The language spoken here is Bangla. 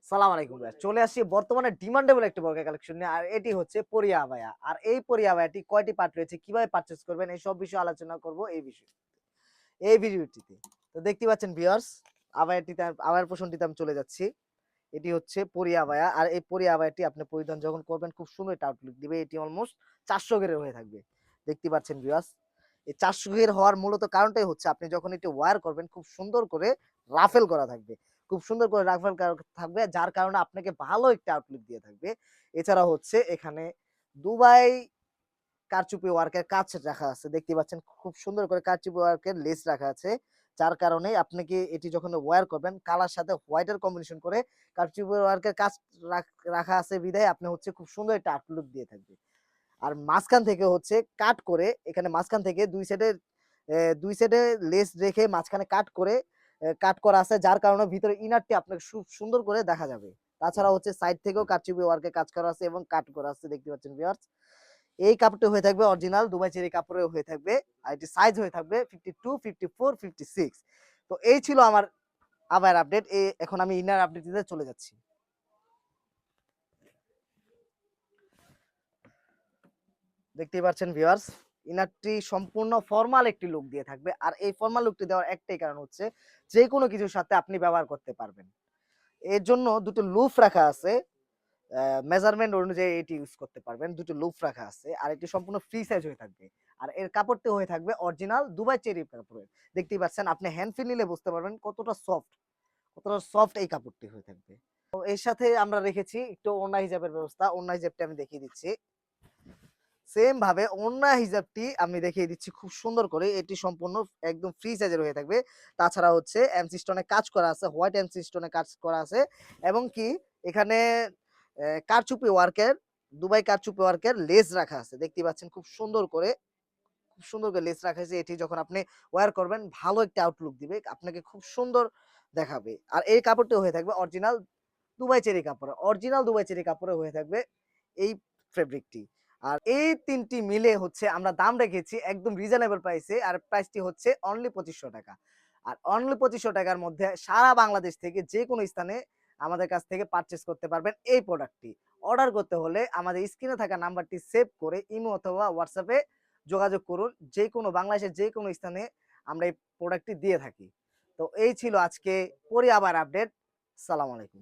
সালাম আলাইকুম ভাইয়া। চলে আসছি বর্তমানে ডিমান্ডেবল একটি বোরকা কালেকশন নিয়ে। আর এটি হচ্ছে পরিয়া আবায়া। আর এই পরিয়া আবায়াটি কয়টি পার্ট রয়েছে, কিভাবে পারচেজ করবেন, এই সব বিষয়ে আলোচনা করব এই ভিডিওটিতে। তো দেখতে পাচ্ছেন ভিউয়ার্স, আবায়ার পোরশনটিতে আমি চলে যাচ্ছি। এটি হচ্ছে পরিয়া আবায়া। আর এই পরিয়া আবায়াটি আপনি পরিধান যখন করবেন খুব সুন্দর একটা আউটলুক দিবে। এটি অলমোস্ট 400 গ্রেডের হয়ে থাকবে। দেখতে পাচ্ছেন ভিউয়ার্স। এই 400 গ্রেড হওয়ার মূলত কারণটাই হচ্ছে আপনি যখন এটি ওয়্যার করবেন খুব সুন্দর করে রাফেল করা থাকবে। খুব সুন্দর করে রাফেল করা থাকবে, যার কারণে আপনাকে ভালো একটা আউটলুক দিয়ে থাকবে। এছাড়া হচ্ছে এখানে দুবাই কারচুপি ওয়ার্কের কাজ রাখা আছে। দেখতে পাচ্ছেন খুব সুন্দর করে কারচুপি ওয়ার্কের লেস রাখা আছে। যার কারণে আপনাকে এটি যখন ওয়্যার করবেন কালার সাথে হোয়াইটের কম্বিনেশন করে কারচুপি ওয়ার্কের কাজ রাখা আছে বিধায় আপনি হচ্ছে খুব সুন্দর একটা আউটলুক দিয়ে থাকবে। আর মাঝখান থেকে হচ্ছে কাট করে এখানে মাঝখান থেকে ২ সাইডে লেস রেখে মাঝখানে কাট করে কাট করা আছে, যার কারণে ভিতরে ইনারটি আপনাকে খুব সুন্দর করে দেখা যাবে। তাছাড়া হচ্ছে সাইড থেকেও কারচুপি ওয়ার্কে কাজ করা আছে এবং কাট করা আছে, দেখতে পাচ্ছেন ভিউয়ার্স। এই কাপড়টি হয়ে থাকবে অরিজিনাল দুবাই চেরি কাপড়েও হয়ে থাকবে। আর এটি সাইজ হয়ে থাকবে 52, 54, 56। তো এই ছিল আমার আবার আপডেট। এখন আমি ইনার আপডেটটিতে চলে যাচ্ছি। দেখতেই পাচ্ছেন ভিউয়ার্স, ইনারটি সম্পূর্ণ ফর্মাল একটি লুক দিয়ে থাকবে। আর এই ফর্মাল লুকটি দেওয়ার একটাই কারণ হচ্ছে যে কোনো কিছুর সাথে আপনি ব্যবহার করতে পারবেন। এর জন্য দুটো লুফ রাখা আছে। মেজারমেন্ট অনুযায়ী এটি ইউজ করতে পারবেন। দুটো লুফ রাখা আছে। আর এটি সম্পূর্ণ ফ্রি সাইজ হয়ে থাকবে। আর এর কাপড়টি হয়ে থাকবে অরিজিনাল দুবাই চেরি কাপড়ের। দেখতেই পাচ্ছেন, আপনি হ্যান্ড ফিল নিলে বুঝতে পারবেন কতটা সফট এই কাপড়টি হয়ে থাকবে। তো এর সাথে আমরা রেখেছি একটু ওড়না হিজাবের ব্যবস্থা। ওড়না হিজাবটি আমি দেখিয়ে দিচ্ছি। সেম ভাবে ওড়না হিজাবটি আমি দেখিয়ে দিচ্ছি খুব সুন্দর করে। এটি সম্পূর্ণ একদম ফ্রি সাইজের হয়ে থাকবে। তাছাড়া হচ্ছে এমসি স্টোনে কাজ করা আছে, হোয়াইট এমসি স্টোনে কাজ করা আছে এবং কি এখানে কারচুপি ওয়ার্কের দুবাই কারচুপি ওয়ার্কের লেস রাখা আছে। দেখতেই পাচ্ছেন খুব সুন্দর করে লেস রাখা আছে। এটি যখন আপনি ওয়্যার করবেন ভালো একটা আউটলুক দিবে। আপনাকে খুব সুন্দর দেখাবে। আর এই কাপড়টি হয়ে থাকবে অরিজিনাল দুবাই চেরি কাপড়ে। অরিজিনাল দুবাই চেরি কাপড়ে হয়ে থাকবে এই ফেব্রিকটি। আর এই ৩ টি মিলে হচ্ছে আমরা দাম রেখেছি একদম রিজনেবল প্রাইসে। আর প্রাইসটি হচ্ছে অনলি ৳২৫০০। আর অনলি ৳২৫০০ র মধ্যে সারা বাংলাদেশ থেকে যেকোনো স্থানে আমাদের কাছ থেকে পারচেজ করতে পারবেন এই প্রোডাক্টটি। অর্ডার করতে হলে আমাদের স্ক্রিনে থাকা নাম্বারটি সেভ করে ইমো অথবা হোয়াটসঅ্যাপে যোগাযোগ করুন। যেকোনো বাংলাদেশের যেকোনো স্থানে আমরা এই প্রোডাক্টটি দিয়ে থাকি। তো এই ছিল আজকে পরি আবার আপডেট। সালাম আলাইকুম।